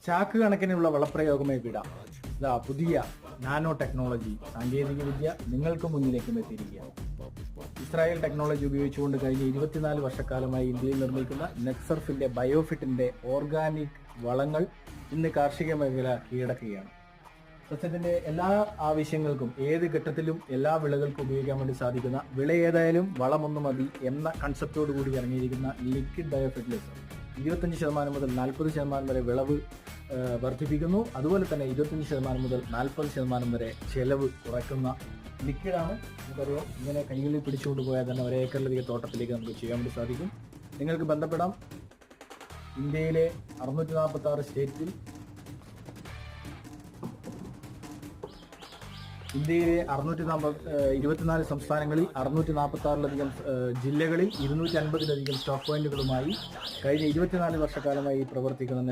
ചാക്ക് കണക്കിനുള്ള വളപ്രയോഗമേ വിടാം. ഇതാ പുതിയ നാനോ ടെക്നോളജി സാങ്കേതിക വിദ്യ നിങ്ങൾക്ക് മുന്നിലേക്കും എത്തിയിരിക്കുകയാണ്. ഇസ്രായേൽ ടെക്നോളജി ഉപയോഗിച്ചുകൊണ്ട് കഴിഞ്ഞ 24 വർഷക്കാലമായി ഇന്ത്യയിൽ നിർമ്മിക്കുന്ന നെക്സർഫിന്റെ ബയോഫിറ്റിന്റെ ഓർഗാനിക് വളങ്ങൾ ഇന്ന് കാർഷിക മേഖല കീഴടക്കുകയാണ്. സസ്യത്തിന്റെ എല്ലാ ആവശ്യങ്ങൾക്കും ഏത് ഘട്ടത്തിലും എല്ലാ വിളകൾക്കും ഉപയോഗിക്കാൻ വേണ്ടി സാധിക്കുന്ന വിള ഏതായാലും വളമൊന്നു മതി എന്ന കൺസെപ്റ്റോട് കൂടി ഇറങ്ങിയിരിക്കുന്ന ലിക്വിഡ് ബയോ ഫെർട്ടിലൈസർ 25% മുതൽ 40% വരെ വിളവ് വർദ്ധിപ്പിക്കുന്നു. അതുപോലെ തന്നെ 25% മുതൽ 40% വരെ ചെലവ് കുറയ്ക്കുന്ന ലിക്വിഡാണ്. നമുക്കറിയാം, ഇങ്ങനെ കൈകളിൽ പിടിച്ചുകൊണ്ട് പോയാൽ തന്നെ ഒരേക്കറിലധികം തോട്ടത്തിലേക്ക് നമുക്ക് ചെയ്യാൻ വേണ്ടി സാധിക്കും. നിങ്ങൾക്ക് ബന്ധപ്പെടാം. ഇന്ത്യയിലെ 646 സ്റ്റേറ്റിൽ ഇന്ത്യയിലെ 24 സംസ്ഥാനങ്ങളിൽ 646-ലധികം ജില്ലകളിൽ 250-ലധികം സ്റ്റോക്ക് പോയിന്റുകളുമായി കഴിഞ്ഞ 24 വർഷക്കാലമായി പ്രവർത്തിക്കുന്ന